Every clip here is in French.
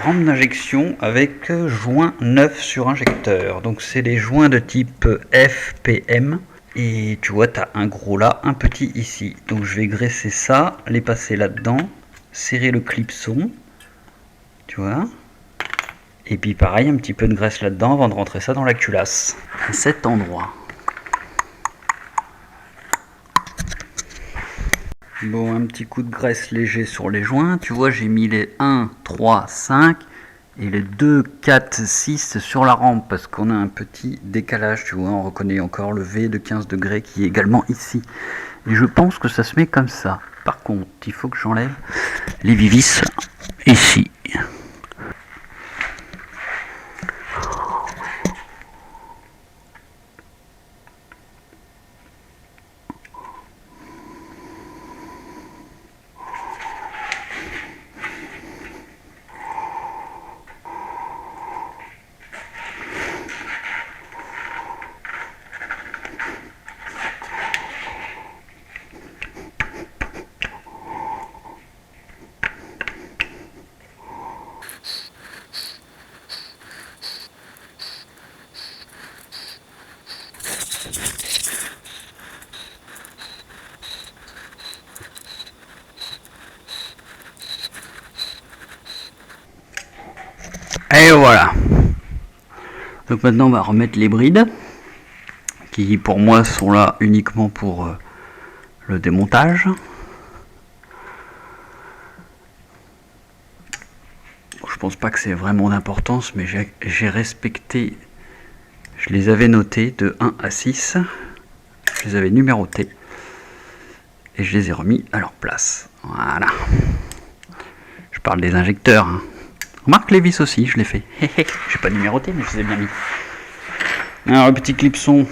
rampe d'injection avec joint 9 sur injecteur. Donc c'est les joints de type FPM. Et tu vois, tu as un gros là, un petit ici. Donc je vais graisser ça, les passer là-dedans, serrer le clipson. Tu vois. Et puis pareil, un petit peu de graisse là-dedans avant de rentrer ça dans la culasse. À cet endroit. Bon, un petit coup de graisse léger sur les joints. Tu vois, j'ai mis les 1, 3, 5 et les 2, 4, 6 sur la rampe parce qu'on a un petit décalage. Tu vois, on reconnaît encore le V de 15 degrés qui est également ici. Et je pense que ça se met comme ça. Par contre, il faut que j'enlève les vis ici. Et voilà. Donc maintenant on va remettre les brides qui pour moi sont là uniquement pour le démontage. Bon, je pense pas que c'est vraiment d'importance, mais j'ai respecté, je les avais notés de 1 à 6, je les avais numérotés et je les ai remis à leur place. Voilà. Je parle des injecteurs. Hein. Remarque les vis aussi, je l'ai fait. J'ai pas numéroté, mais je les ai bien mis. Alors le petit clipson,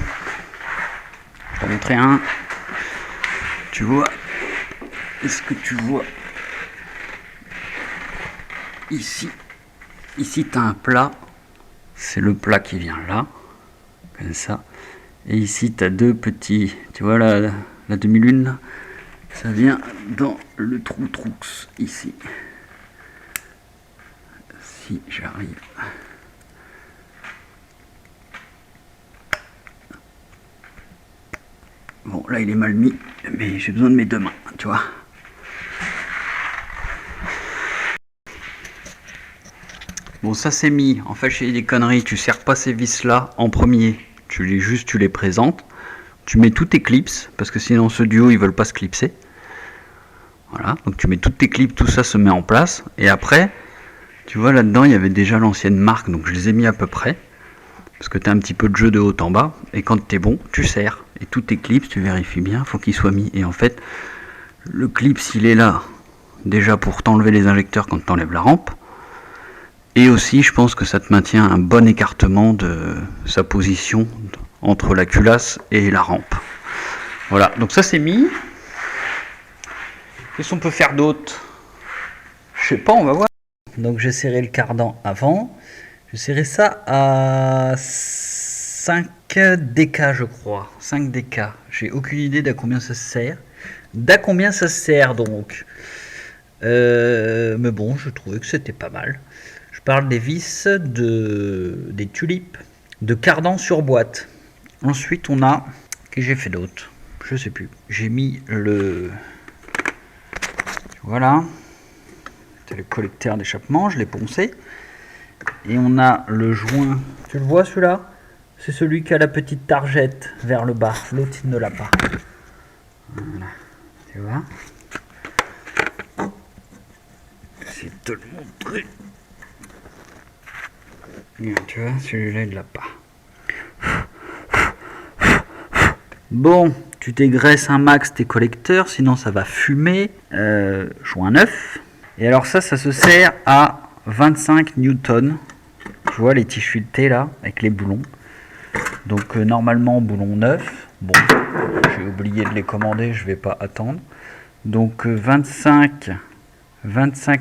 je vais t'en montrer un. Tu vois, est-ce que tu vois ici tu as un plat, c'est le plat qui vient là, comme ça. Et ici tu as deux petits, tu vois la demi-lune là, ça vient dans le trou ici. Si j'arrive. Bon, là il est mal mis, mais j'ai besoin de mes deux mains, tu vois. Bon, ça c'est mis. En fait, j'ai des conneries. Tu sers pas ces vis là en premier. Tu les présentes. Tu mets tous tes clips, parce que sinon ce duo ils veulent pas se clipser. Voilà, donc tu mets toutes tes clips, tout ça se met en place. Et après, tu vois là-dedans il y avait déjà l'ancienne marque, donc je les ai mis à peu près. Parce que tu as un petit peu de jeu de haut en bas. Et quand tu es bon, tu sers. Et tous tes clips, tu vérifies bien, faut qu'ils soient mis. Et en fait, le clip, s'il est là, déjà pour t'enlever les injecteurs quand tu enlèves la rampe. Et aussi, je pense que ça te maintient un bon écartement de sa position entre la culasse et la rampe. Voilà, donc ça c'est mis. Qu'est-ce qu'on peut faire d'autre? Je sais pas, on va voir. Donc j'ai serré le cardan avant. J'ai serré ça à 5 dk je crois. 5 dk. J'ai aucune idée d'à combien ça se sert. D'à combien ça se sert donc. Mais bon, je trouvais que c'était pas mal. Je parle des vis des tulipes de cardan sur boîte. Ensuite on a, qu'est-ce que j'ai fait d'autre? Je sais plus. J'ai mis le, voilà, c'est le collecteur d'échappement, je l'ai poncé. Et on a le joint, tu le vois celui-là? C'est celui qui a la petite targette vers le bas, l'autre il ne l'a pas. Voilà, tu vois. J'essaie de te le montrer. Tu vois, celui-là il l'a pas. Bon, tu dégraisses un max tes collecteurs, sinon ça va fumer. Joint 9. Et alors ça se sert à 25 newtons. Tu vois les tiges T là, avec les boulons. Donc normalement boulon 9. Bon, j'ai oublié de les commander, je vais pas attendre. Donc 25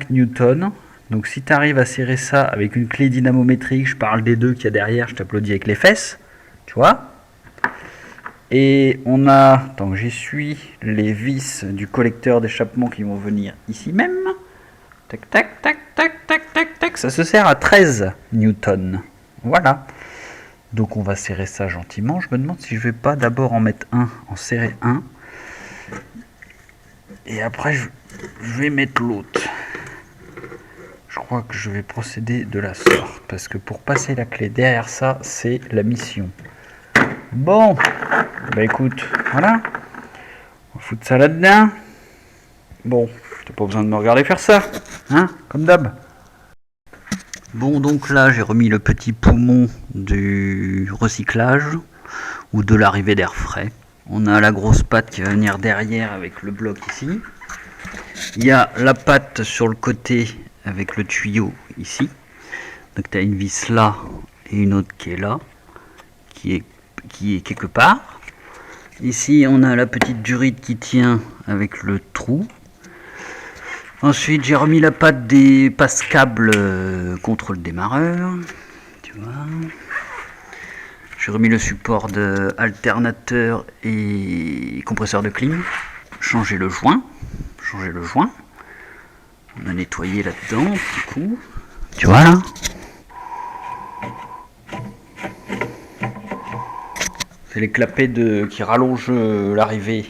newtons. Donc si tu arrives à serrer ça avec une clé dynamométrique, je parle des deux qu'il y a derrière, je t'applaudis avec les fesses. Tu vois? Et on a, tant que j'essuie les vis du collecteur d'échappement qui vont venir ici même. Tac, tac, tac, tac, tac, tac, tac. que ça se serre à 13 newtons. Voilà. Donc on va serrer ça gentiment. Je me demande si je vais pas d'abord en mettre un, en serrer un. Et après je vais mettre l'autre. Je crois que je vais procéder de la sorte. Parce que pour passer la clé derrière ça, c'est la mission. Bon. Bah écoute, voilà. On va foutre ça là-dedans. Bon, t'as pas besoin de me regarder faire ça. Hein, comme d'hab. Bon, donc là, j'ai remis le petit poumon du recyclage ou de l'arrivée d'air frais. On a la grosse patte qui va venir derrière avec le bloc ici. Il y a la patte sur le côté avec le tuyau ici. Donc tu as une vis là et une autre qui est là, qui est quelque part. Ici, on a la petite durite qui tient avec le trou. Ensuite, j'ai remis la patte des passe-câbles contre le démarreur. Tu vois. J'ai remis le support de alternateur et compresseur de clim. Changer le joint. On a nettoyé là-dedans, du coup. Tu vois là. C'est les clapets qui rallongent l'arrivée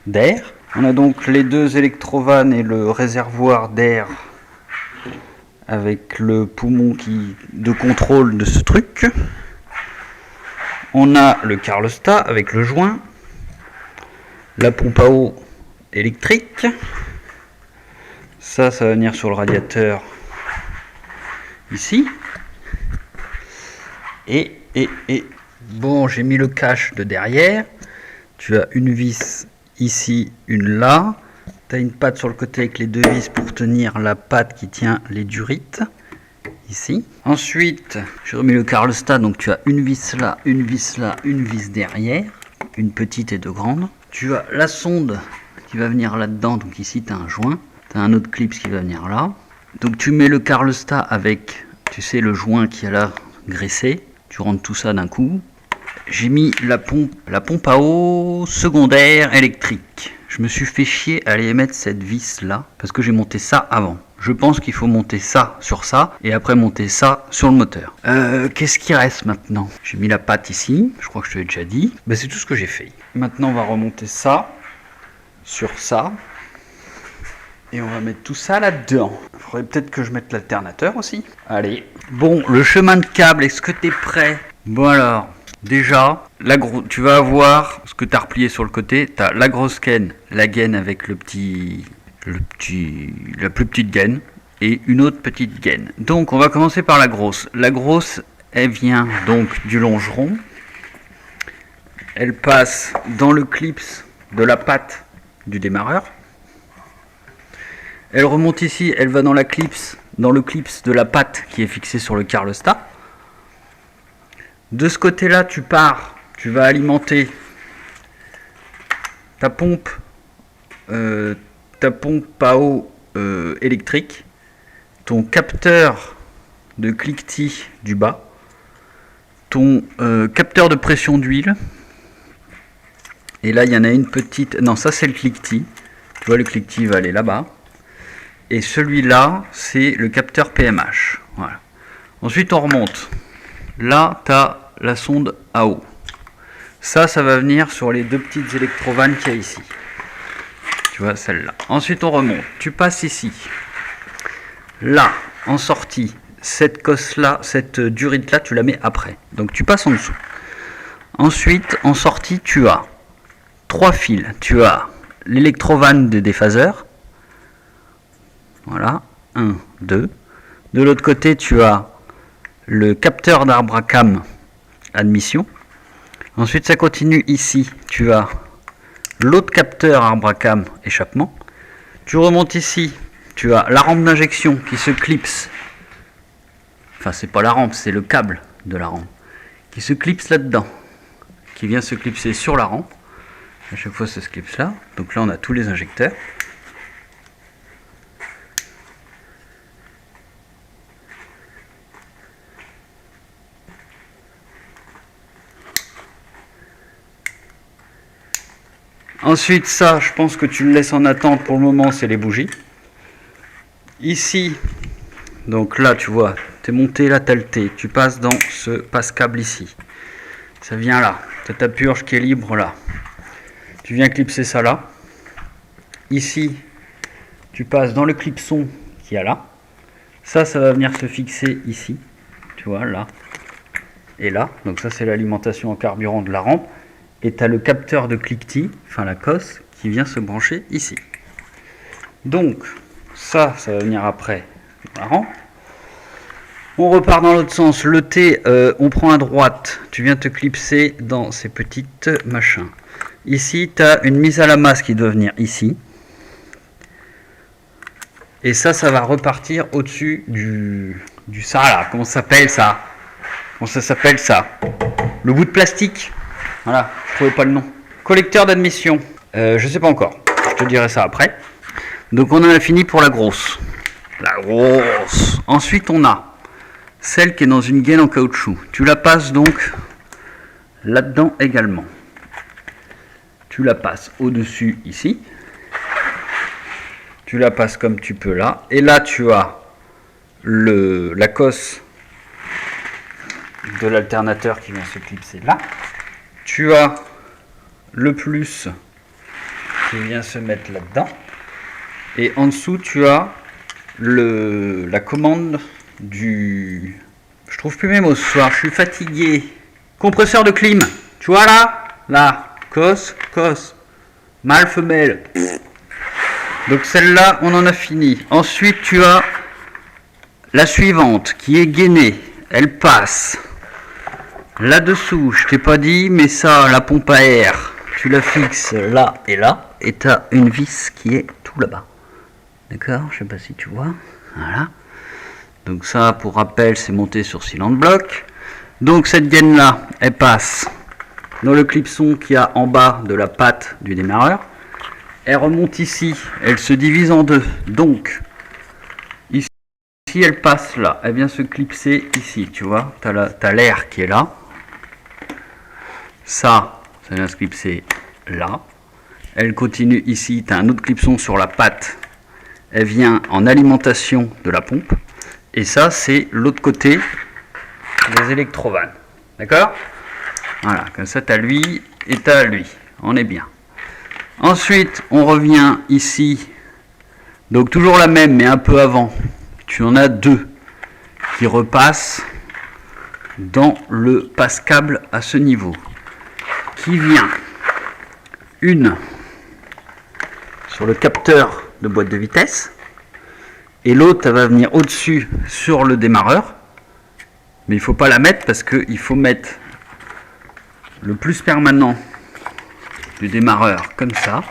d'air. On a donc les deux électrovannes et le réservoir d'air avec le poumon de contrôle de ce truc. On a le Carlostat avec le joint, la pompe à eau électrique. Ça va venir sur le radiateur ici. Et bon, j'ai mis le cache de derrière. Tu as une vis ici, une là. Tu as une patte sur le côté avec les deux vis pour tenir la patte qui tient les durites. Ici. Ensuite, j'ai remis le Carlostat. Donc tu as une vis là, une vis là, une vis derrière. Une petite et deux grandes. Tu as la sonde qui va venir là-dedans. Donc ici, tu as un joint. Tu as un autre clip qui va venir là. Donc tu mets le Carlostat avec, tu sais, le joint qui est là graissé. Tu rentres tout ça d'un coup. J'ai mis la pompe à eau secondaire électrique. Je me suis fait chier à aller mettre cette vis là parce que j'ai monté ça avant. Je pense qu'il faut monter ça sur ça et après monter ça sur le moteur. Qu'est-ce qui reste maintenant? J'ai mis la patte ici, je crois que je te l'ai déjà dit. Ben, c'est tout ce que j'ai fait. Maintenant on va remonter ça sur ça et on va mettre tout ça là-dedans. Il faudrait peut-être que je mette l'alternateur aussi. Allez. Bon, le chemin de câble, est-ce que tu es prêt? Bon alors. Déjà, tu vas avoir ce que tu as replié sur le côté. Tu as la grosse gaine, la gaine avec la plus petite gaine et une autre petite gaine. Donc, on va commencer par la grosse. La grosse, elle vient donc du longeron. Elle passe dans le clips de la patte du démarreur. Elle remonte ici, elle va dans le clips de la patte qui est fixée sur le Carlostat. De ce côté-là, tu vas alimenter ta pompe à eau électrique, ton capteur de cliquetis du bas, ton capteur de pression d'huile. Et là, il y en a une petite. Non, ça c'est le cliquetis. Tu vois, le cliquetis va aller là-bas. Et celui-là, c'est le capteur PMH. Voilà. Ensuite, on remonte. Là, tu as la sonde à eau. Ça va venir sur les deux petites électrovannes qu'il y a ici. Tu vois, celle-là. Ensuite, on remonte. Tu passes ici. Là, en sortie, cette cosse-là, cette durite-là, tu la mets après. Donc, tu passes en dessous. Ensuite, en sortie, tu as 3 fils. Tu as l'électrovanne des déphaseurs. Voilà. 1, 2. De l'autre côté, tu as le capteur d'arbre à cam admission. Ensuite, ça continue ici. Tu as l'autre capteur arbre à cam échappement. Tu remontes ici. Tu as la rampe d'injection qui se clipse. Enfin, c'est pas la rampe, c'est le câble de la rampe qui se clipse là-dedans, qui vient se clipser sur la rampe. À chaque fois, ça se clipse là. Donc là, on a tous les injecteurs. Ensuite, ça, je pense que tu le laisses en attente pour le moment, c'est les bougies. Ici, Donc là, tu vois, tu es monté, là, tu as le T. Tu passes dans ce passe-câble ici. Ça vient là. Tu as ta purge qui est libre là. Tu viens clipser ça là. Ici, tu passes dans le clipson qui est là. Ça va venir se fixer ici. Tu vois, là. Et là. Donc ça, c'est l'alimentation en carburant de la rampe. Et tu as le capteur de cliquetis, enfin la cosse, qui vient se brancher ici. Donc, ça va venir après la rampe. On repart dans l'autre sens. Le T, on prend à droite. Tu viens te clipser dans ces petites machins. Ici, tu as une mise à la masse qui doit venir ici. Et ça va repartir au-dessus du ça là. Comment ça s'appelle ça? Comment ça s'appelle ça? Le bout de plastique. Voilà, je ne trouvais pas le nom. Collecteur d'admission. Je sais pas encore. Je te dirai ça après. Donc on en a fini pour la grosse. La grosse. Ensuite on a celle qui est dans une gaine en caoutchouc. Tu la passes donc là-dedans également. Tu la passes au-dessus ici. Tu la passes comme tu peux là. Et là tu as la cosse de l'alternateur qui vient se clipser là. Tu as le plus qui vient se mettre là-dedans. Et en dessous, tu as la commande du... Je trouve plus mes mots ce soir, je suis fatigué. Compresseur de clim. Tu vois là? Là. Cos. Mâle, femelle. Donc celle-là, on en a fini. Ensuite, tu as la suivante qui est gainée. Elle passe là-dessous. Je t'ai pas dit, mais ça, la pompe à air, tu la fixes là et là. Et tu as une vis qui est tout là-bas. D'accord? Je sais pas si tu vois. Voilà. Donc ça, pour rappel, c'est monté sur cylindre bloc. Donc cette gaine-là, elle passe dans le clipson qu'il y a en bas de la patte du démarreur. Elle remonte ici. Elle se divise en deux. Donc, ici, elle passe là. Elle vient se clipser ici. Tu vois? Tu as l'air qui est là. Ça vient se clipser là. Elle continue ici. Tu as un autre clipson sur la patte. Elle vient en alimentation de la pompe. Et ça, c'est l'autre côté des électrovannes. D'accord? Voilà, comme ça, tu as lui et tu as lui. On est bien. Ensuite, on revient ici. Donc, toujours la même, mais un peu avant. Tu en as deux qui repassent dans le passe-câble à ce niveau. Qui vient une sur le capteur de boîte de vitesse. Et l'autre, elle va venir au-dessus sur le démarreur. Mais il ne faut pas la mettre parce qu'il faut mettre le plus permanent du démarreur comme ça.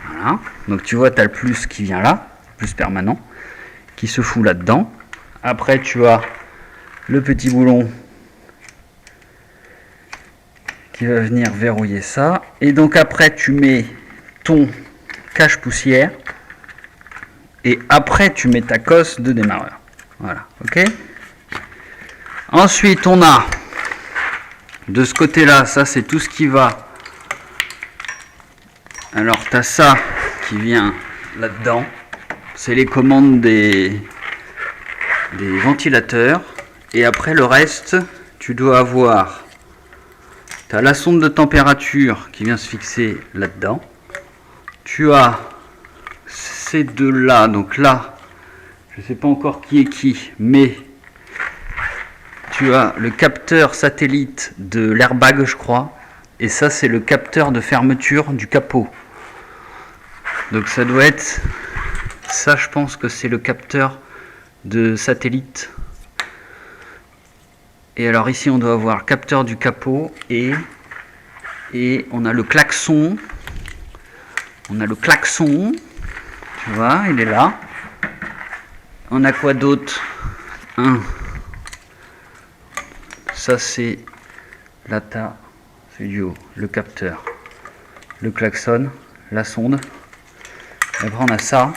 Voilà. Donc tu vois, tu as le plus qui vient là, plus permanent, qui se fout là-dedans. Après, tu as le petit boulon qui va venir verrouiller ça. Et donc après, tu mets ton cache-poussière. Et après, tu mets ta cosse de démarreur. Voilà, ok? Ensuite, on a de ce côté-là, ça c'est tout ce qui va. Alors, tu as ça qui vient là-dedans. C'est les commandes des ventilateurs. Et après, le reste, tu dois avoir. Tu as la sonde de température qui vient se fixer là-dedans. Tu as ces deux-là. Donc là, je ne sais pas encore qui est qui, mais tu as le capteur satellite de l'airbag, je crois. Et ça, c'est le capteur de fermeture du capot. Donc ça doit être... Ça, je pense que c'est le capteur de satellite. Et alors ici, on doit avoir le capteur du capot et on a le klaxon. On a le klaxon. Tu vois, il est là. On a quoi d'autre? Ça, c'est l'ATA. C'est du haut. Le capteur. Le klaxon. La sonde. Après, on a ça.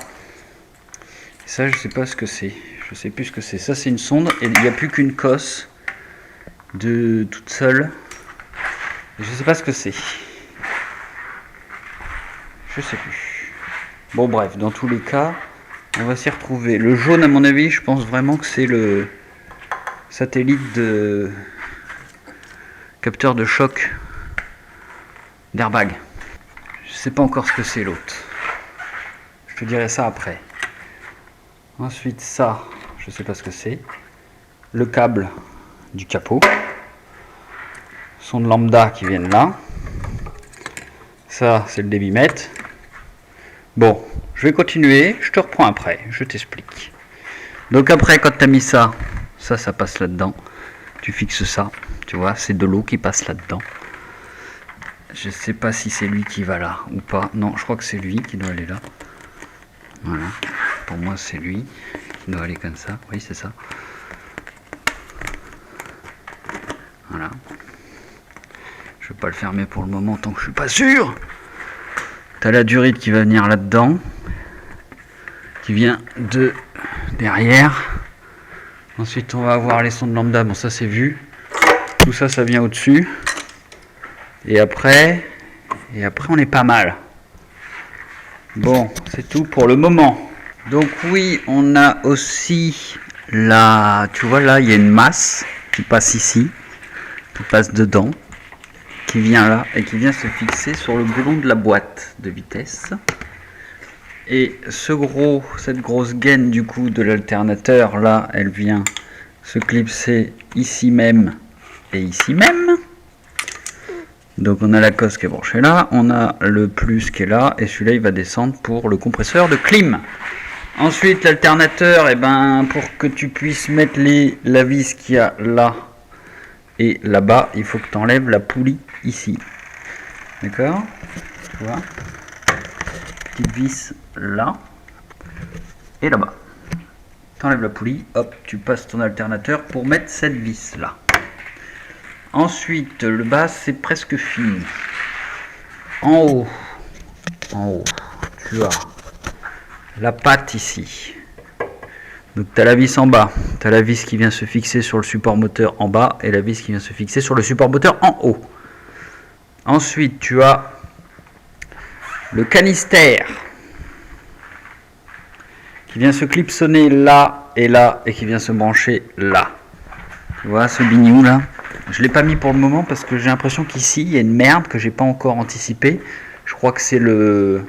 Et ça, je sais pas ce que c'est. Je sais plus ce que c'est. Ça, c'est une sonde. Et il n'y a plus qu'une cosse de toute seule. Je sais pas ce que c'est. Je sais plus. Bon, bref, dans tous les cas, On va s'y retrouver. Le jaune, à mon avis, je pense vraiment que c'est le satellite de capteur de choc d'airbag. Je sais pas encore ce que c'est l'autre. Je te dirai ça après. Ensuite, ça, je sais pas ce que c'est. Le câble du capot. Sonde lambda qui viennent là. Ça, c'est le débitmètre. Bon, je vais continuer. Je te reprends après. Je t'explique. Donc après, quand tu as mis ça, ça passe là-dedans. Tu fixes ça. Tu vois, c'est de l'eau qui passe là-dedans. Je sais pas si c'est lui qui va là ou pas. Non, je crois que c'est lui qui doit aller là. Voilà. Pour moi, c'est lui qui doit aller comme ça. Oui, c'est ça. Voilà. Je vais pas le fermer pour le moment tant que je suis pas sûr. T'as la durite qui va venir là-dedans. Qui vient de derrière. Ensuite, on va avoir les sondes lambda. Bon, ça c'est vu. Tout ça, ça vient au-dessus. Et après, on est pas mal. Bon, c'est tout pour le moment. Donc oui, on a aussi la... Tu vois là, il y a une masse qui passe ici, qui passe dedans, qui vient là et qui vient se fixer sur le boulon de la boîte de vitesse. Et cette grosse gaine du coup de l'alternateur, là, elle vient se clipser ici même et ici même. Donc on a la cosse qui est branchée là, on a le plus qui est là, et celui-là il va descendre pour le compresseur de clim. Ensuite l'alternateur, pour que tu puisses mettre la vis qu'il y a là et là-bas, il faut que tu enlèves la poulie ici. D'accord? Tu vois? Petite vis là et là-bas. Tu enlèves la poulie, hop, tu passes ton alternateur pour mettre cette vis là. Ensuite, le bas, c'est presque fini. En haut, tu as la patte ici. Donc, tu as la vis en bas. Tu as la vis qui vient se fixer sur le support moteur en bas et la vis qui vient se fixer sur le support moteur en haut. Ensuite, tu as le canistère qui vient se clipsonner là et qui vient se brancher là. Tu vois ce bignou là? Je ne l'ai pas mis pour le moment parce que j'ai l'impression qu'ici il y a une merde que j'ai pas encore anticipé. Je crois que c'est le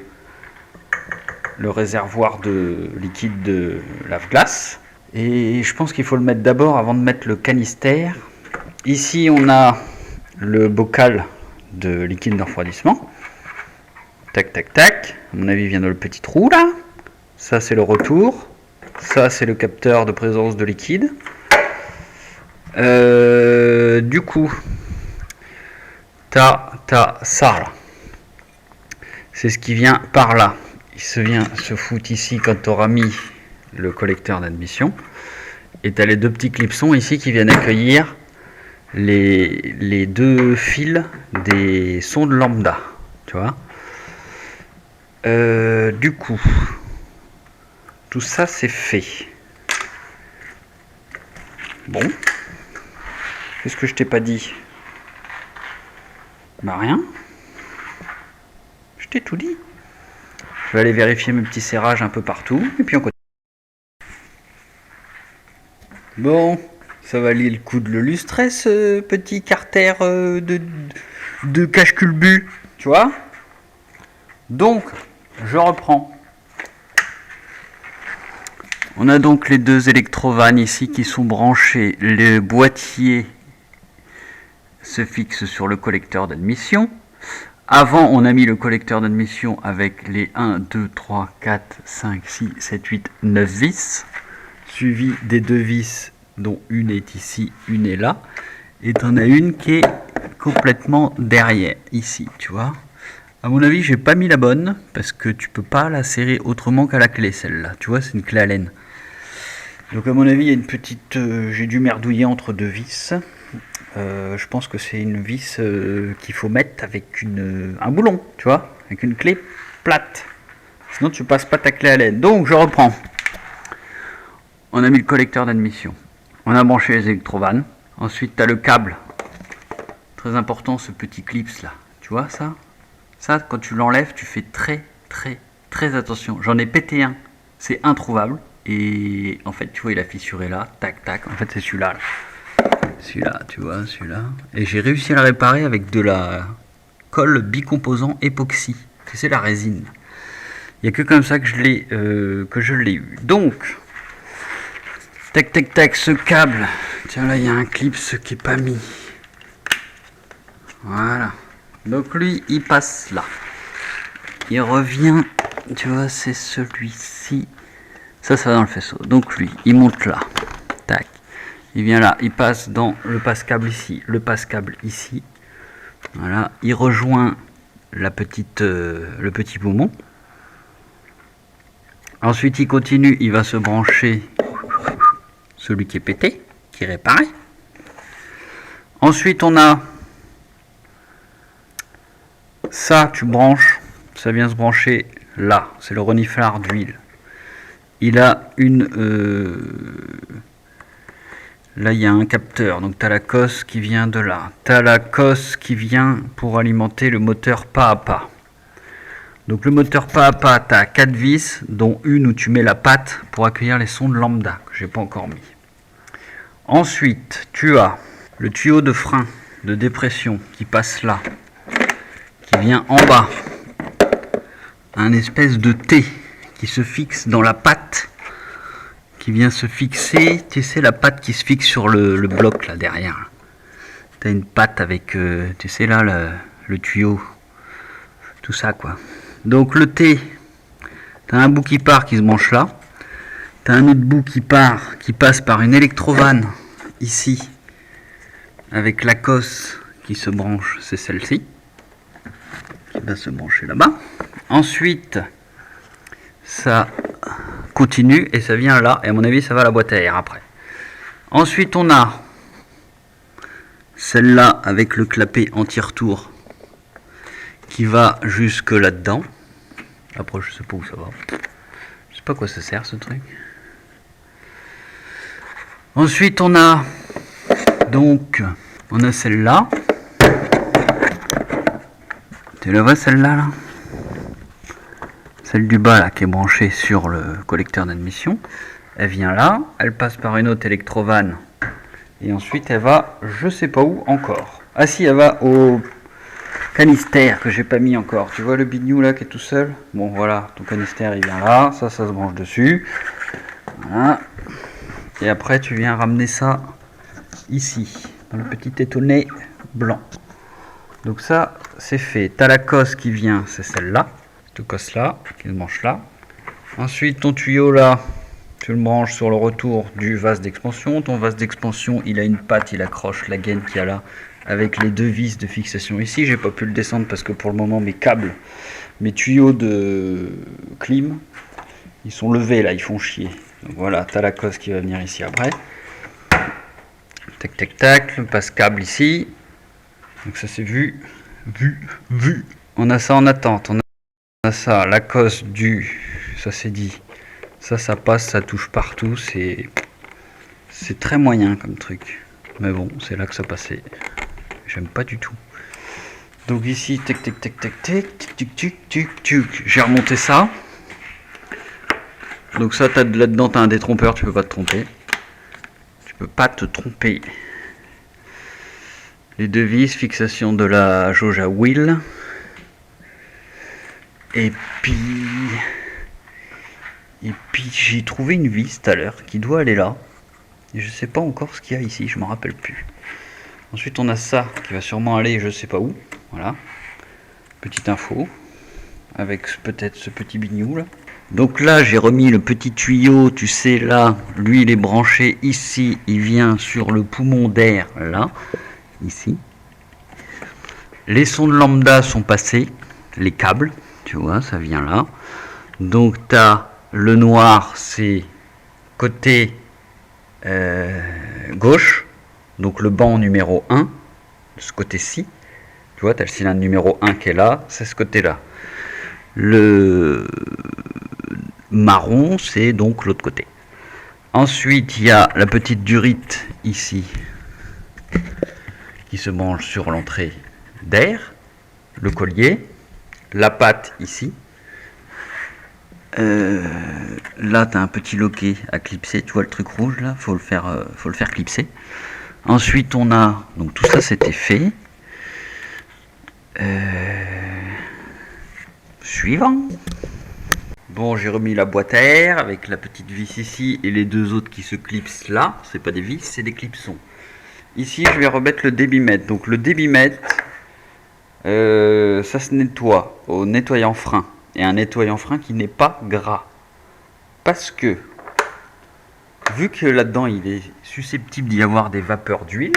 réservoir de liquide de lave-glace. Et je pense qu'il faut le mettre d'abord avant de mettre le canistère. Ici on a le bocal de liquide de refroidissement. Tac tac tac. À mon avis il vient dans le petit trou là. Ça c'est le retour. Ça c'est le capteur de présence de liquide. Du coup, t'as ça là. C'est ce qui vient par là. Il se fout ici quand tu auras mis le collecteur d'admission. Et t'as les deux petits clipsons ici qui viennent accueillir les deux fils des sondes lambda. Tu vois. Du coup, tout ça c'est fait. Bon. Qu'est-ce que je t'ai pas dit? Bah rien. Je t'ai tout dit. Je vais aller vérifier mes petits serrages un peu partout et puis on continue. Bon, ça valait le coup de le lustrer ce petit carter de cache-culbu, tu vois. Donc, je reprends. On a donc les deux électrovannes ici qui sont branchés. Le boîtier se fixe sur le collecteur d'admission. Avant, on a mis le collecteur d'admission avec les 1, 2, 3, 4, 5, 6, 7, 8, 9 vis, suivi des deux vis dont une est ici, une est là, et tu en as une qui est complètement derrière, ici, tu vois. À mon avis, j'ai pas mis la bonne, parce que tu peux pas la serrer autrement qu'à la clé, celle-là, tu vois, c'est une clé à laine. Donc à mon avis, il y a une petite... j'ai dû merdouiller entre deux vis. Je pense que c'est une vis qu'il faut mettre avec un boulon, tu vois, avec une clé plate. Sinon, tu passes pas ta clé à laine. Donc, je reprends. On a mis le collecteur d'admission. On a branché les électrovannes. Ensuite, tu as le câble. Très important, ce petit clips là. Tu vois ça? Ça, quand tu l'enlèves, tu fais très attention. J'en ai pété un. c'est introuvable. Et en fait, tu vois, il a fissuré là, tac, tac. En fait, c'est celui-là. Celui-là, tu vois, celui-là. Et j'ai réussi à le réparer avec de la colle bicomposant époxy. C'est la résine. Il n'y a que comme ça que je l'ai eu. Donc, tac, tac, tac, ce câble. Tiens, là, il y a un clip, ce qui est pas mis. Voilà. Donc, lui, il passe là. Il revient, tu vois, c'est celui-ci. Ça va dans le faisceau. Donc, lui, il monte là. Tac. Il vient là. Il passe dans le passe-câble ici. Le passe-câble ici. Voilà. Il rejoint le petit poumon. Ensuite, il continue. Il va se brancher celui qui est pété, qui est réparé. Ensuite, on a ça, tu branches, ça vient se brancher là. C'est le reniflard d'huile. Il a une... là, il y a un capteur. Donc, tu as la cosse qui vient de là. Tu as la cosse qui vient pour alimenter le moteur pas à pas. Donc, le moteur pas à pas, tu as 4 vis, dont une où tu mets la patte pour accueillir les sondes lambda, que je n'ai pas encore mis. Ensuite, tu as le tuyau de frein de dépression qui passe là, qui vient en bas. Un espèce de T qui se fixe dans la patte, qui vient se fixer. Tu sais, la patte qui se fixe sur le bloc là derrière. Tu as une patte avec, tu sais là, le tuyau. Tout ça quoi. Donc le T, tu as un bout qui part qui se branche là. Tu as un autre bout qui part, qui passe par une électrovanne ici, avec la cosse qui se branche, c'est celle-ci, qui va se brancher là-bas. Ensuite, ça continue et ça vient là, et à mon avis, ça va à la boîte à air après. Ensuite, on a celle-là avec le clapet anti-retour qui va jusque là-dedans. Après, je sais pas où ça va. Je sais pas à quoi ça sert ce truc. Ensuite, on a celle-là. Tu la vois celle-là là, celle du bas là qui est branchée sur le collecteur d'admission. Elle vient là, elle passe par une autre électrovanne et ensuite elle va je sais pas où encore. Ah si, elle va au canister que j'ai pas mis encore. Tu vois le bignou là qui est tout seul. Bon voilà, ton canister il vient là, ça se branche dessus. Voilà. Et après, tu viens ramener ça ici, dans le petit étonnet blanc. Donc ça, c'est fait. Tu as la cosse qui vient, c'est celle-là. Cette cosse là, qui se branche là. Ensuite, ton tuyau là, tu le branches sur le retour du vase d'expansion. Ton vase d'expansion, il a une patte, il accroche la gaine qu'il y a là, avec les 2 vis de fixation ici. J'ai pas pu le descendre parce que pour le moment, mes câbles, mes tuyaux de clim, ils sont levés là, ils font chier. Donc voilà, tu as la cosse qui va venir ici après. Tac, tac, tac, le passe-câble ici. Donc ça c'est vu. On a ça en attente. On a ça, la cosse ça c'est dit. Ça passe, ça touche partout. C'est très moyen comme truc. Mais bon, c'est là que ça passait. J'aime pas du tout. Donc ici, tac, tac, tac, tac, tac, tic, tic, tic, tic. J'ai remonté ça. Donc ça, là-dedans, tu as un détrompeur, tu peux pas te tromper. Tu peux pas te tromper. Les 2 vis, fixation de la jauge à wheel. Et puis j'ai trouvé une vis tout à l'heure qui doit aller là. Et je sais pas encore ce qu'il y a ici, je m'en rappelle plus. Ensuite, on a ça qui va sûrement aller je sais pas où. Voilà. Petite info. Avec peut-être ce petit bignou là. Donc là, j'ai remis le petit tuyau, tu sais, là, lui, il est branché ici, il vient sur le poumon d'air, là, ici. Les sondes lambda sont passées, les câbles, tu vois, ça vient là. Donc, tu as le noir, c'est côté gauche, donc le banc numéro 1, de ce côté-ci. Tu vois, tu as le cylindre numéro 1 qui est là, c'est ce côté-là. Le marron, c'est donc l'autre côté. Ensuite, il y a la petite durite ici qui se branche sur l'entrée d'air, le collier, la patte ici, Là, tu as un petit loquet à clipser. Tu vois le truc rouge là, faut le faire clipser. Ensuite, on a donc tout ça, c'était fait. Suivant. Bon, j'ai remis la boîte à air avec la petite vis ici et les deux autres qui se clipsent là. C'est pas des vis, c'est des clipsons. Ici, je vais remettre le débitmètre. Donc le débitmètre, ça se nettoie au nettoyant frein. Et un nettoyant frein qui n'est pas gras. Parce que, vu que là-dedans il est susceptible d'y avoir des vapeurs d'huile,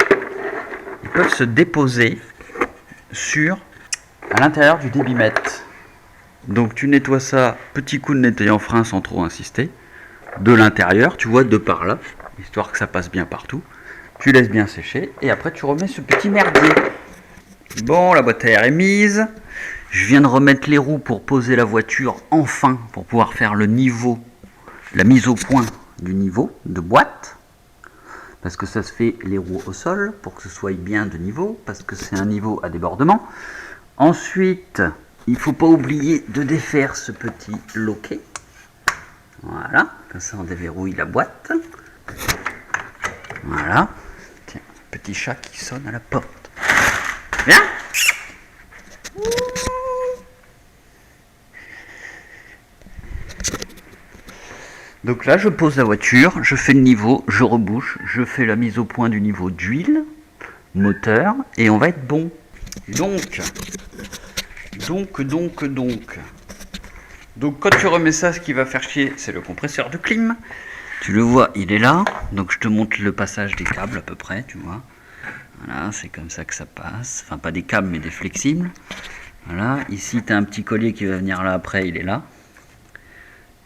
ils peuvent se déposer à l'intérieur du débitmètre. Donc tu nettoies ça, petit coup de nettoyant frein sans trop insister. De l'intérieur, tu vois, de par là, histoire que ça passe bien partout. Tu laisses bien sécher et après tu remets ce petit merdier. Bon, la boîte à air est mise. Je viens de remettre les roues pour poser la voiture enfin, pour pouvoir faire le niveau, la mise au point du niveau de boîte. Parce que ça se fait les roues au sol pour que ce soit bien de niveau, parce que c'est un niveau à débordement. Ensuite, il ne faut pas oublier de défaire ce petit loquet. Voilà, comme ça on déverrouille la boîte. Voilà. Tiens, petit chat qui sonne à la porte. Viens. Donc là, je pose la voiture, je fais le niveau, je rebouche, je fais la mise au point du niveau d'huile, moteur, et on va être bon. Donc, quand tu remets ça, ce qui va faire chier, c'est le compresseur de clim. Tu le vois, il est là. Donc je te montre le passage des câbles à peu près, tu vois. Voilà, c'est comme ça que ça passe. Enfin, pas des câbles, mais des flexibles. Voilà, ici, tu as un petit collier qui va venir là après, il est là.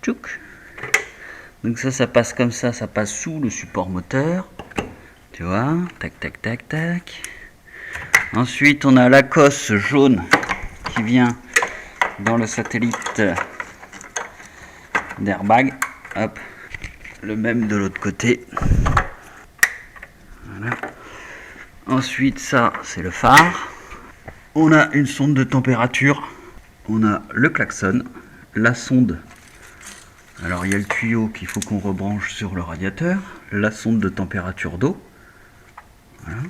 Tchouk. Donc ça passe comme ça passe sous le support moteur. Tu vois, tac, tac, tac, tac. Ensuite, on a la cosse jaune qui vient dans le satellite d'airbag. Hop, le même de l'autre côté. Voilà. Ensuite, ça, c'est le phare. On a une sonde de température. On a le klaxon, la sonde. Alors, il y a le tuyau qu'il faut qu'on rebranche sur le radiateur. La sonde de température d'eau. Voilà.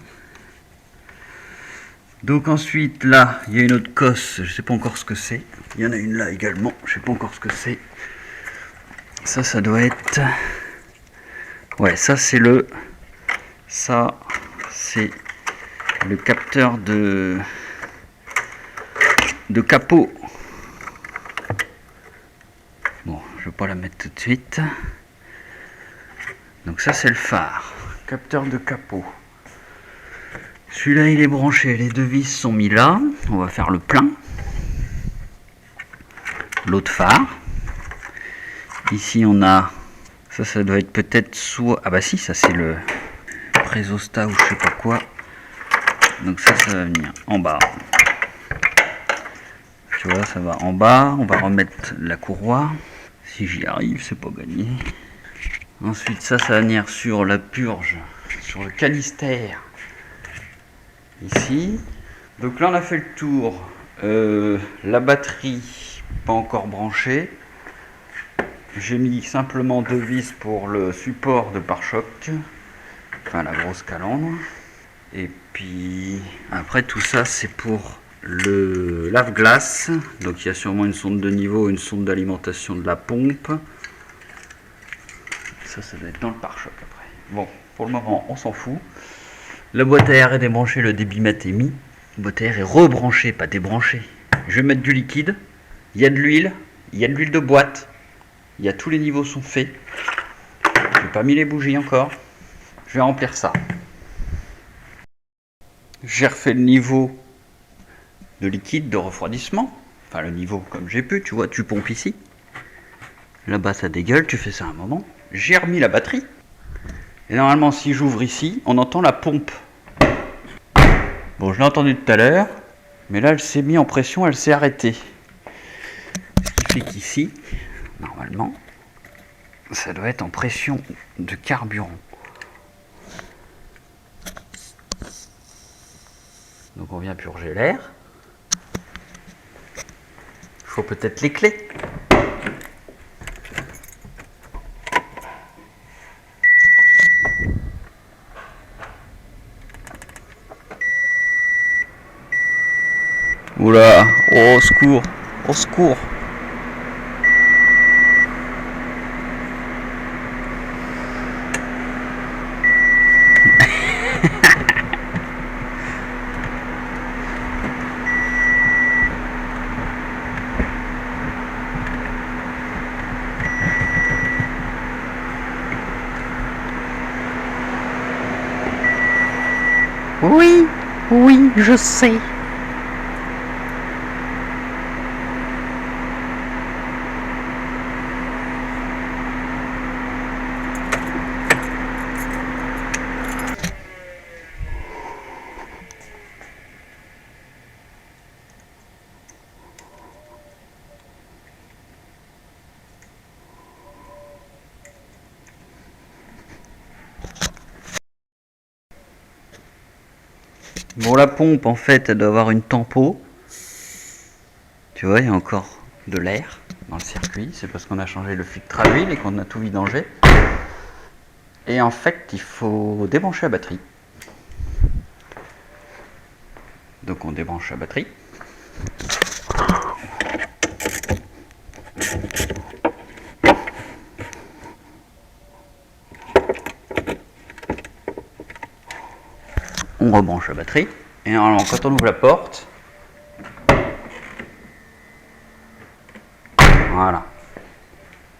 Donc ensuite, là, il y a une autre cosse. Je ne sais pas encore ce que c'est. Il y en a une là également. Je ne sais pas encore ce que c'est. Ça doit être... Ouais, ça, c'est le... Ça, c'est le capteur de capot. Bon, je ne vais pas la mettre tout de suite. Donc ça, c'est le phare. Capteur de capot. Celui-là, il est branché. Les deux vis sont mis là. On va faire le plein. L'autre phare. Ici, on a... Ça doit être peut-être soit... Ah bah si, ça c'est le présostat ou je sais pas quoi. Donc ça va venir en bas. Tu vois, ça va en bas. On va remettre la courroie. Si j'y arrive, c'est pas gagné. Ensuite, ça va venir sur la purge, sur le canister. Ici. Donc là, on a fait le tour. La batterie, pas encore branchée. J'ai mis simplement deux vis pour le support de pare-choc. Enfin, la grosse calandre. Et puis, après, tout ça, c'est pour le lave-glace. Donc, il y a sûrement une sonde de niveau, une sonde d'alimentation de la pompe. Ça doit être dans le pare-choc après. Bon, pour le moment, on s'en fout. La boîte à air est débranchée, le débitmètre est mis. La boîte à air est rebranchée, pas débranchée. Je vais mettre du liquide. Il y a de l'huile. Il y a de l'huile de boîte. Il y a tous les niveaux sont faits. Je n'ai pas mis les bougies encore. Je vais remplir ça. J'ai refait le niveau de liquide de refroidissement. Enfin, le niveau comme j'ai pu. Tu vois, tu pompes ici. Là-bas, ça dégueule. Tu fais ça un moment. J'ai remis la batterie. Et normalement, si j'ouvre ici, on entend la pompe. Bon, je l'ai entendu tout à l'heure. Mais là, elle s'est mise en pression. Elle s'est arrêtée. Ce qui fait qu'ici, normalement, ça doit être en pression de carburant. Donc on vient purger l'air. Il faut peut-être les clés. Oula, oh, au secours, au secours. Oui, oui, je sais. Bon, la pompe, en fait, elle doit avoir une tempo. Tu vois, il y a encore de l'air dans le circuit. C'est parce qu'on a changé le filtre à huile et qu'on a tout vidangé. Et en fait, il faut débrancher la batterie. Donc on débranche la batterie. On rebranche la batterie. Et normalement, quand on ouvre la porte, voilà,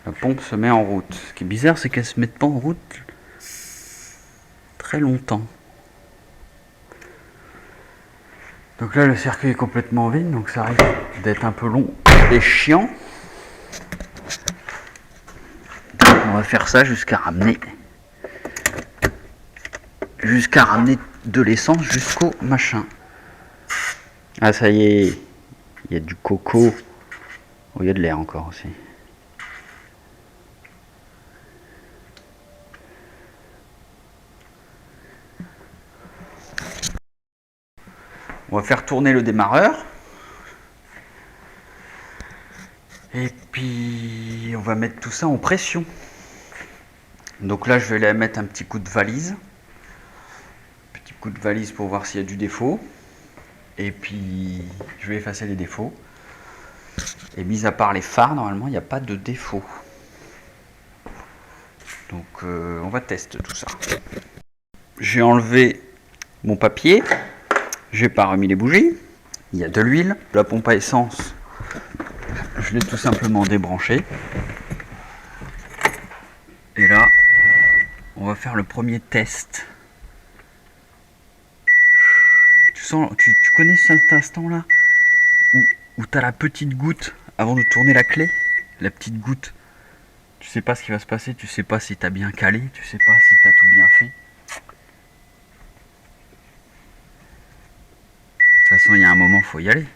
la pompe se met en route. Ce qui est bizarre, c'est qu'elle se met pas en route très longtemps. Donc là, le circuit est complètement vide, donc ça risque d'être un peu long et chiant. Donc on va faire ça jusqu'à ramener de l'essence jusqu'au machin. Ah, ça y est, il y a du coco. Oh, il y a de l'air encore aussi. On va faire tourner le démarreur. Et puis on va mettre tout ça en pression. Donc là, je vais aller mettre un petit coup de valise. Petit coup de valise pour voir s'il y a du défaut. Et puis je vais effacer les défauts. Et mis à part les phares, normalement, il n'y a pas de défaut. Donc on va tester tout ça. J'ai enlevé mon papier. J'ai pas remis les bougies. Il y a de l'huile. La pompe à essence, je l'ai tout simplement débranchée. Et là, on va faire le premier test. Tu connais cet instant-là où tu as la petite goutte avant de tourner la clé? La petite goutte. Tu sais pas ce qui va se passer, tu sais pas si tu as bien calé, tu sais pas si tu as tout bien fait. De toute façon, il y a un moment, faut y aller.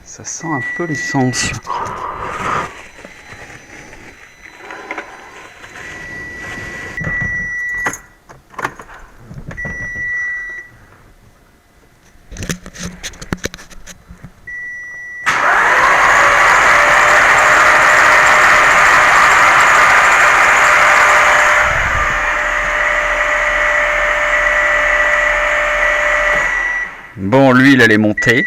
Ça sent un peu l'essence. Bon, l'huile, elle est montée.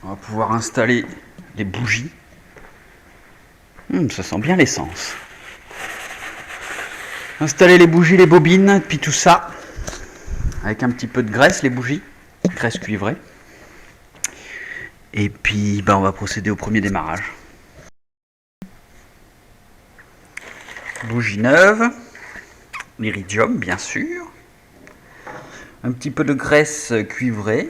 On va pouvoir installer les bougies. Ça sent bien l'essence. Installer les bougies, les bobines, puis tout ça. Avec un petit peu de graisse, les bougies. Graisse cuivrée. Et puis, on va procéder au premier démarrage. Bougie neuve. L'iridium, bien sûr. Un petit peu de graisse cuivrée.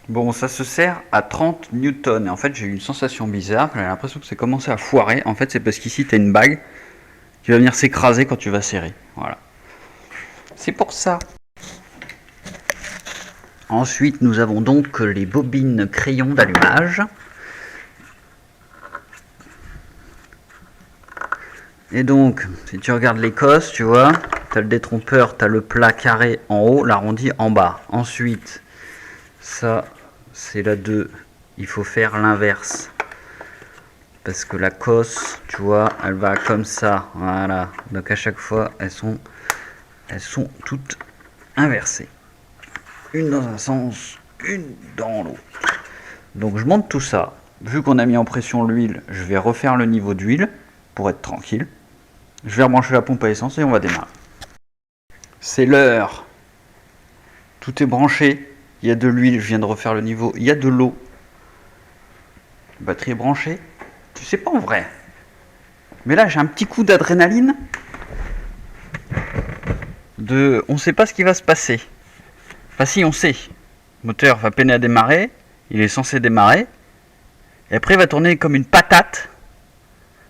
Bon, ça se sert à 30 newtons. Et en fait, j'ai eu une sensation bizarre. J'ai l'impression que c'est commencé à foirer. En fait, c'est parce qu'ici, tu as une bague qui va venir s'écraser quand tu vas serrer. Voilà. C'est pour ça. Ensuite, nous avons donc les bobines crayons d'allumage. Et donc, si tu regardes l'écosse, tu vois, tu as le détrompeur, tu as le plat carré en haut, l'arrondi en bas. Ensuite, ça, c'est la 2. Il faut faire l'inverse. Parce que la cosse, tu vois, elle va comme ça. Voilà. Donc à chaque fois, elles sont toutes inversées. Une dans un sens, une dans l'autre. Donc je monte tout ça. Vu qu'on a mis en pression l'huile, je vais refaire le niveau d'huile pour être tranquille. Je vais rebrancher la pompe à essence et on va démarrer. C'est l'heure. Tout est branché. Il y a de l'huile, je viens de refaire le niveau. Il y a de l'eau. La batterie est branchée. Tu sais pas en vrai. Mais là, j'ai un petit coup d'adrénaline. On sait pas ce qui va se passer. Enfin si, on sait. Le moteur va peiner à démarrer. Il est censé démarrer. Et après, il va tourner comme une patate.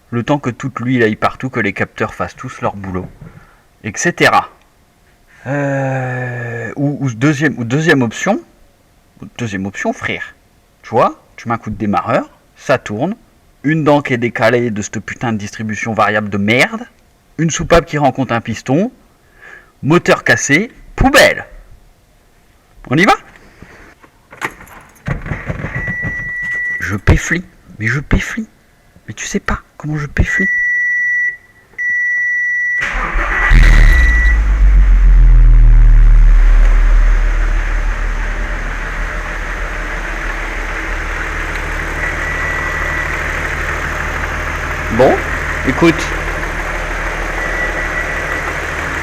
Le temps que toute l'huile aille partout, que les capteurs fassent tous leur boulot. Etc. Deuxième option, frère. Tu vois, tu mets un coup de démarreur, ça tourne. Une dent qui est décalée de cette putain de distribution variable de merde. Une soupape qui rencontre un piston. Moteur cassé. Poubelle. On y va? Je péflis. Mais je péflis. Mais tu sais pas comment je péflis. Bon, écoute.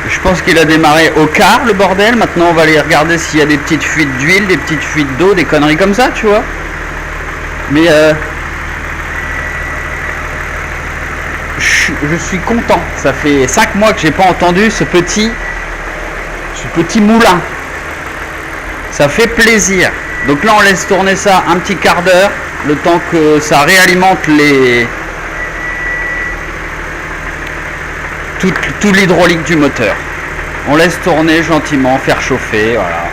Je pense qu'il a démarré au quart le bordel. Maintenant on va aller regarder s'il y a des petites fuites d'huile, des petites fuites d'eau, des conneries comme ça, tu vois. Mais je suis content. Ça fait 5 mois que j'ai pas entendu ce petit moulin. Ça fait plaisir. Donc là on laisse tourner ça un petit quart d'heure, le temps que ça réalimente tout l'hydraulique du moteur. On laisse tourner gentiment, faire chauffer, voilà.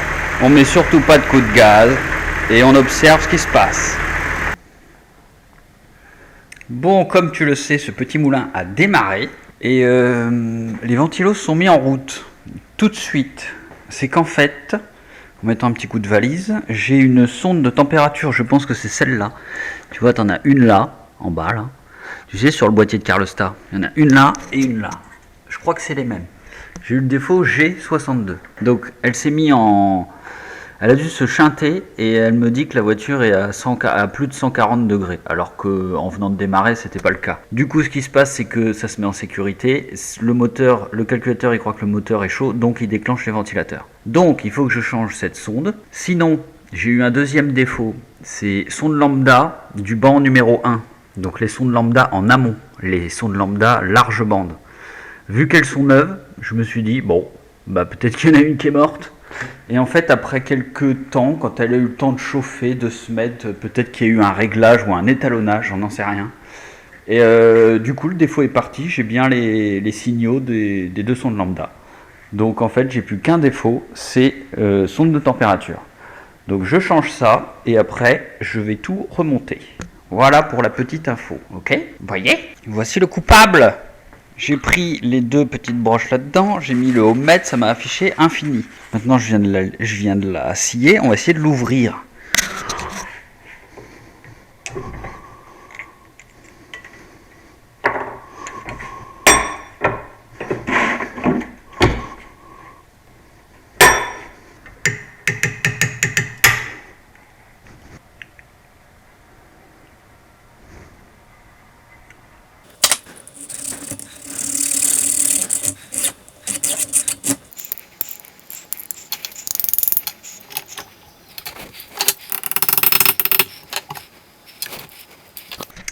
On met surtout pas de coup de gaz et on observe ce qui se passe. Bon, comme tu le sais, ce petit moulin a démarré et les ventilos sont mis en route tout de suite. C'est qu'en fait, en mettant un petit coup de valise, j'ai une sonde de température, je pense que c'est celle-là. Tu vois, t'en as une là, en bas là. Tu sais, sur le boîtier de Carlostar, il y en a une là et une là. Je crois que c'est les mêmes. J'ai eu le défaut G62. Donc elle s'est mise en... Elle a dû se chanter et elle me dit que la voiture est à plus de 140 degrés. Alors qu'en venant de démarrer, c'était pas le cas. Du coup, ce qui se passe, c'est que ça se met en sécurité. Le calculateur, il croit que le moteur est chaud, donc il déclenche les ventilateurs. Donc il faut que je change cette sonde. Sinon, j'ai eu un deuxième défaut. C'est sonde lambda du banc numéro 1. Donc les sondes lambda en amont. Les sondes lambda large bande. Vu qu'elles sont neuves, je me suis dit, bon, bah peut-être qu'il y en a une qui est morte. Et en fait, après quelques temps, quand elle a eu le temps de chauffer, de se mettre, peut-être qu'il y a eu un réglage ou un étalonnage, j'en sais rien. Et du coup, le défaut est parti, j'ai bien les signaux des deux sondes lambda. Donc en fait, j'ai plus qu'un défaut, c'est sonde de température. Donc je change ça, et après, je vais tout remonter. Voilà pour la petite info, ok? Voyez? Voici le coupable. J'ai pris les deux petites broches là-dedans, j'ai mis le ohm-mètre, ça m'a affiché infini. Maintenant je viens de la scier, on va essayer de l'ouvrir.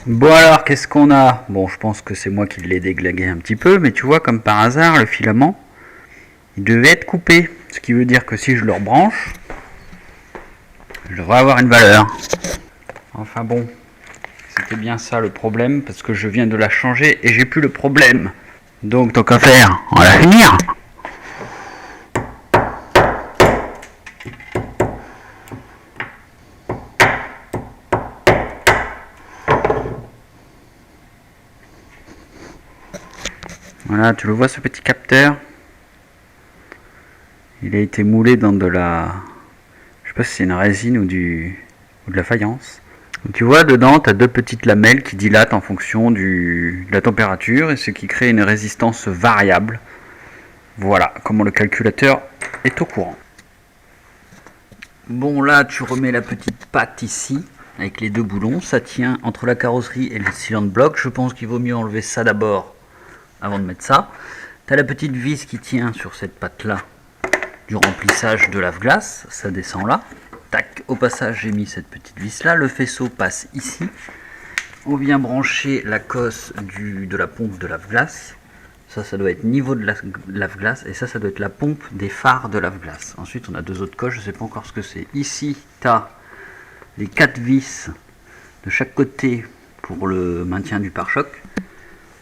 Bon alors, qu'est-ce qu'on a? Bon, je pense que c'est moi qui l'ai déglingué un petit peu, mais tu vois, comme par hasard, le filament, il devait être coupé. Ce qui veut dire que si je le rebranche, je devrais avoir une valeur. Enfin bon, c'était bien ça le problème, parce que je viens de la changer et j'ai plus le problème. Donc, tant qu'à faire, on va la finir. Voilà, tu le vois ce petit capteur? Il a été moulé dans de la... Je sais pas si c'est une résine ou de la faïence. Tu vois, dedans, tu as deux petites lamelles qui dilatent en fonction de la température et ce qui crée une résistance variable. Voilà comment le calculateur est au courant. Bon, là, tu remets la petite patte ici, avec les deux boulons. Ça tient entre la carrosserie et le cylinder block. Je pense qu'il vaut mieux enlever ça d'abord avant de mettre ça. Tu as la petite vis qui tient sur cette patte-là du remplissage de lave-glace. Ça descend là. Tac, au passage, j'ai mis cette petite vis là. Le faisceau passe ici. On vient brancher la cosse de la pompe de lave-glace. Ça doit être niveau de la lave-glace. Et ça doit être la pompe des phares de lave-glace. Ensuite, on a deux autres coches. Je ne sais pas encore ce que c'est. Ici, tu as les 4 vis de chaque côté pour le maintien du pare-choc.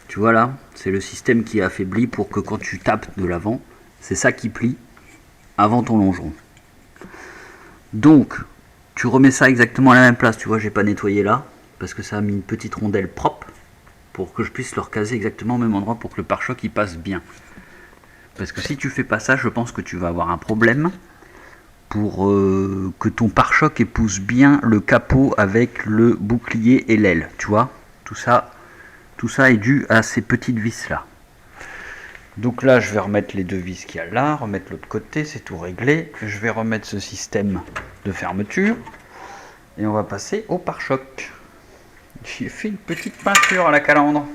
Tu vois là, c'est le système qui est affaibli pour que quand tu tapes de l'avant, c'est ça qui plie avant ton longeron. Donc, tu remets ça exactement à la même place. Tu vois, j'ai pas nettoyé là, parce que ça a mis une petite rondelle propre pour que je puisse le recaser exactement au même endroit pour que le pare-choc il passe bien. Parce que si tu fais pas ça, je pense que tu vas avoir un problème pour que ton pare-choc épouse bien le capot avec le bouclier et l'aile. Tu vois, tout ça est dû à ces petites vis là. Donc là, je vais remettre les deux vis qu'il y a là, remettre l'autre côté, c'est tout réglé. Je vais remettre ce système de fermeture et on va passer au pare-choc. J'ai fait une petite peinture à la calandre.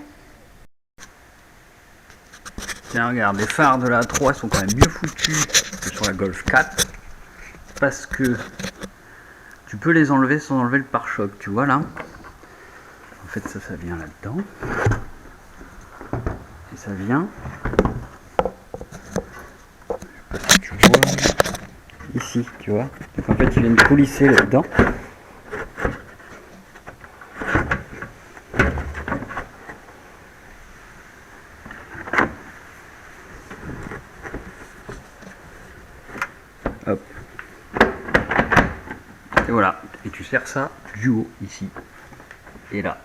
Tiens, regarde, les phares de la A3 sont quand même mieux foutus que sur la Golf 4 parce que tu peux les enlever sans enlever le pare-choc. Tu vois là? En fait, ça vient là-dedans. Et ça vient. Tu vois ici, tu vois. Donc en fait, ils viennent coulisser là-dedans. Hop. Et voilà. Et tu serres ça du haut ici et là.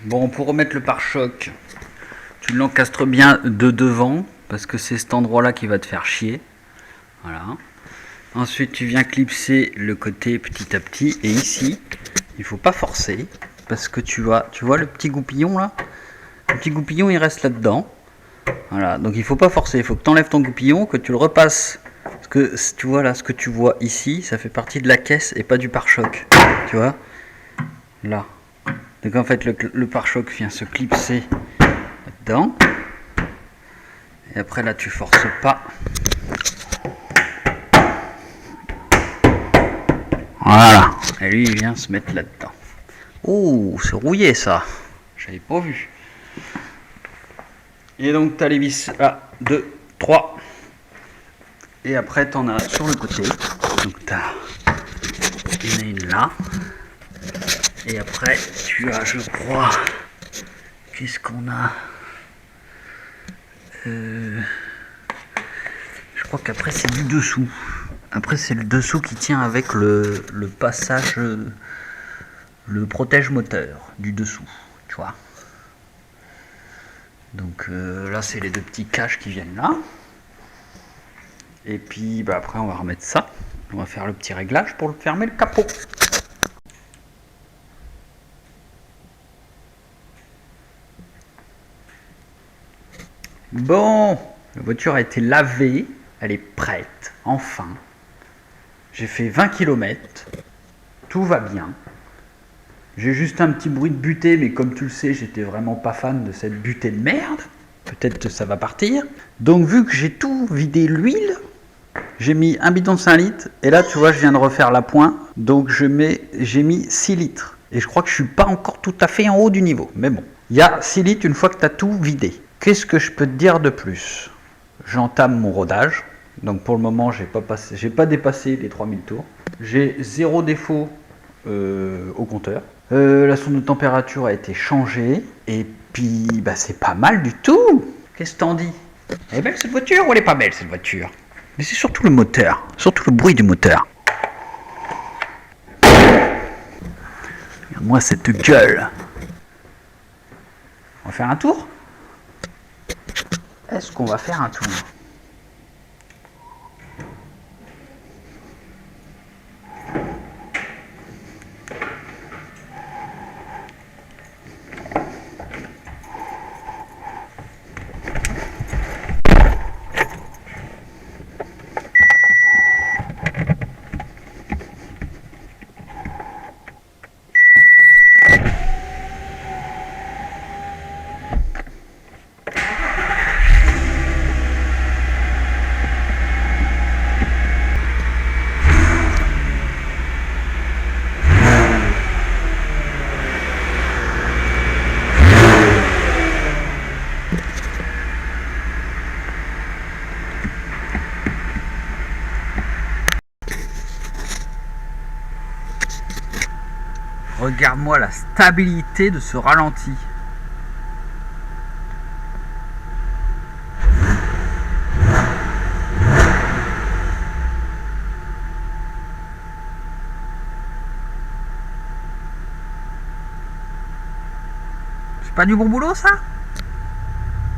Bon, pour remettre le pare-choc, tu l'encastres bien de devant parce que c'est cet endroit-là qui va te faire chier. Voilà. Ensuite, tu viens clipser le côté petit à petit et ici, il faut pas forcer parce que tu vois le petit goupillon là. Le petit goupillon, il reste là-dedans. Voilà. Donc il faut pas forcer. Il faut que tu enlèves ton goupillon, que tu le repasses. Parce que tu vois là, ce que tu vois ici, ça fait partie de la caisse et pas du pare-choc. Tu vois là. Donc en fait le pare-choc vient se clipser là-dedans. Et après là tu forces pas. Voilà. Et lui il vient se mettre là-dedans. Oh, c'est rouillé ça. J'avais pas vu. Et donc tu as les vis 1, 2, 3. Et après tu en as sur le côté. Donc tu as une là. Et après, tu as, je crois, qu'est-ce qu'on a Je crois qu'après, c'est du dessous. Après, c'est le dessous qui tient avec le passage, le protège moteur du dessous, tu vois. Donc là, c'est les deux petits caches qui viennent là. Et puis, bah, après, on va remettre ça. On va faire le petit réglage pour fermer le capot. Bon, la voiture a été lavée, elle est prête, enfin. J'ai fait 20 km, tout va bien. J'ai juste un petit bruit de butée, mais comme tu le sais, j'étais vraiment pas fan de cette butée de merde. Peut-être que ça va partir. Donc vu que j'ai tout vidé l'huile, J'ai mis un bidon de 5 litres et là tu vois je viens de refaire la pointe, donc j'ai mis 6 litres. Et je crois que je suis pas encore tout à fait en haut du niveau, mais bon. Il y a 6 litres une fois que tu as tout vidé. Qu'est-ce que je peux te dire de plus? J'entame mon rodage, donc pour le moment j'ai pas dépassé les 3000 tours. J'ai 0 défaut au compteur. La sonde de température a été changée et puis bah, c'est pas mal du tout. Qu'est-ce que t'en dis? Elle est belle cette voiture ou elle est pas belle cette voiture? Mais c'est surtout le moteur, surtout le bruit du moteur. Regarde-moi cette gueule. On va faire un tour? Est-ce qu'on va faire un tour? Regarde-moi la stabilité de ce ralenti. C'est pas du bon boulot ça?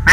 Hein?